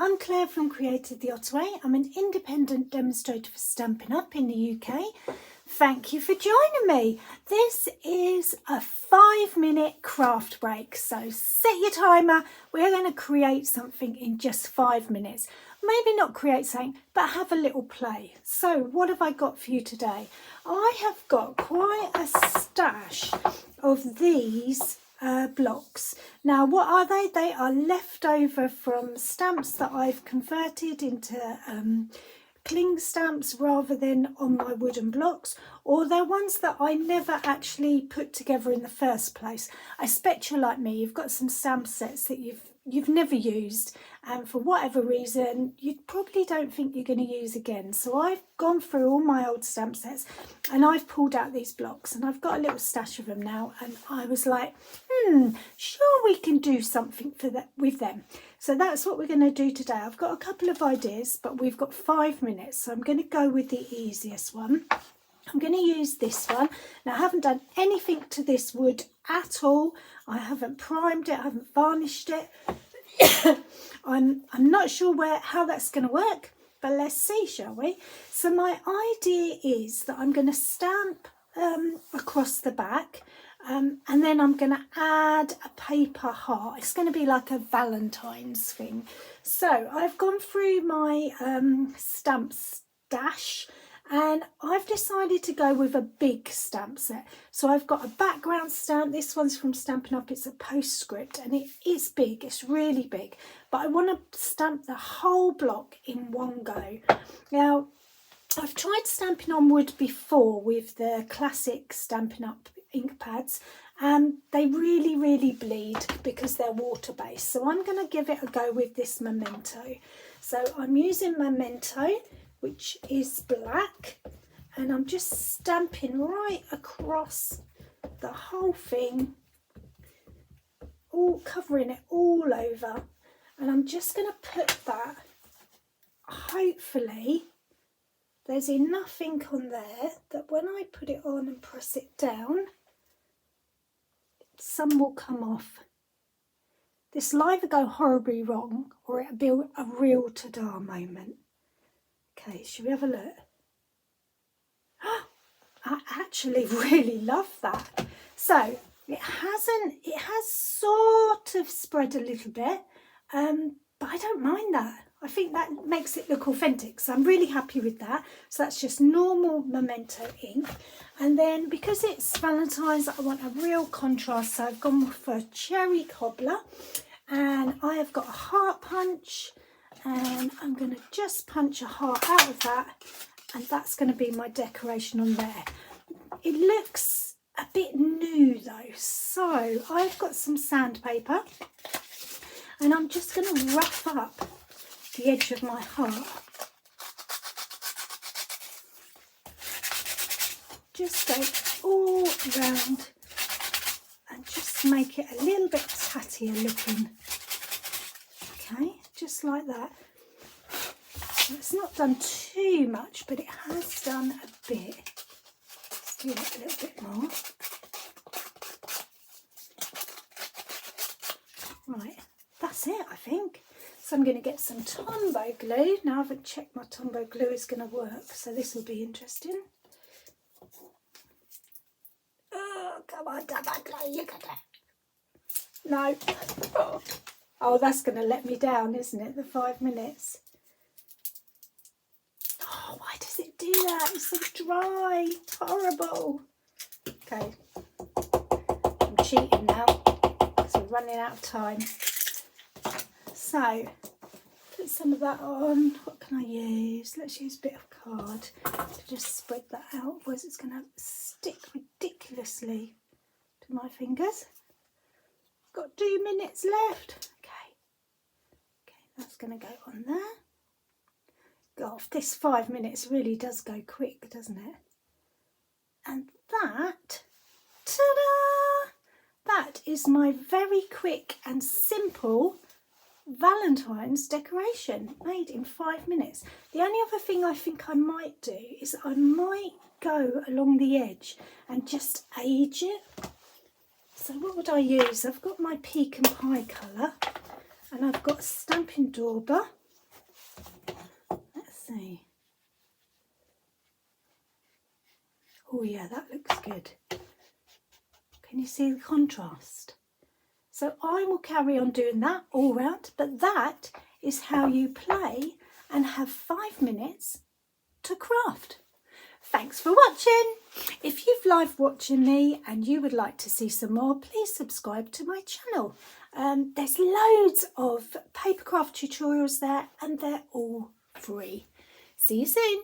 I'm Claire from Created the Ottaway. I'm an independent demonstrator for Stampin' Up in the UK. Thank you for joining me. This is a 5-minute craft break, so set your timer. We're going to create something in just 5 minutes. Maybe not create something, but have a little play. So what have I got for you today? I have got quite a stash of these blocks. Now what are they? They are leftover from stamps that I've converted into cling stamps rather than on my wooden blocks, or they're ones that I never actually put together in the first place. I expect you're like me, you've got some stamp sets that you've never used, and for whatever reason you probably don't think you're going to use again. So I've gone through all my old stamp sets and I've pulled out these blocks, and I've got a little stash of them now, and I was like, sure, we can do something for that with them. So that's what we're going to do today. I've got a couple of ideas, but we've got 5 minutes, so I'm going to go with the easiest one. I'm going to use this one. Now I haven't done anything to this wood at all. I haven't primed it, I haven't varnished it. I'm not sure how that's going to work, but let's see, shall we? So my idea is that I'm going to stamp across the back, and then I'm going to add a paper heart. It's going to be like a Valentine's thing. So I've gone through my stamp stash, and I've decided to go with a big stamp set. So I've got a background stamp. This one's from Stampin' Up. It's a postscript, and it is big. It's really big. But I want to stamp the whole block in one go. Now, I've tried stamping on wood before with the classic Stampin' Up ink pads, and they really bleed because they're water-based. So I'm going to give it a go with this memento. So I'm using memento, which is black, and I'm just stamping right across the whole thing, all covering it all over. And I'm just going to put that, hopefully there's enough ink on there that when I put it on and press it down, some will come off. This will either go horribly wrong or it'll be a real ta-da moment. Okay, should we have a look? I actually really love that. So it has sort of spread a little bit, but I don't mind that. I think that makes it look authentic, so I'm really happy with that. So that's just normal memento ink. And then because it's Valentine's, I want a real contrast, so I've gone for cherry cobbler, and I have got a heart punch, and I'm going to just punch a heart out of that, and that's going to be my decoration on there. It looks a bit new though, so I've got some sandpaper, and I'm just going to rough up the edge of my heart. Just go all round and just make it a little bit tattier looking. Okay, just like that. It's not done too much, but it has done a bit. Let's do it a little bit more. Right, that's it, I think. So I'm going to get some Tombow glue. Now I haven't checked my Tombow glue is going to work, so this will be interesting. Oh, come on, Tombow glue, you got it. No. Oh, that's going to let me down, isn't it, the 5 minutes? Oh, why does it do that? It's so dry. It's horrible. Okay. I'm cheating now because we're running out of time. So, put some of that on. What can I use? Let's use a bit of card to just spread that out, otherwise it's going to stick ridiculously to my fingers. Got 2 minutes left. Okay, that's going to go on there. God, this 5 minutes really does go quick, doesn't it? And that, ta-da! That is my very quick and simple Valentine's decoration made in 5 minutes. The only other thing I think I might do is I might go along the edge and just age it. So what would I use? I've got my Pecan Pie colour, and I've got Stampin' Dauber, see. Oh yeah, that looks good. Can you see the contrast? So I will carry on doing that all round, but that is how you play and have 5 minutes to craft. Thanks for watching. If you've liked watching me and you would like to see some more, please subscribe to my channel. There's loads of paper craft tutorials there and they're all free. See you soon.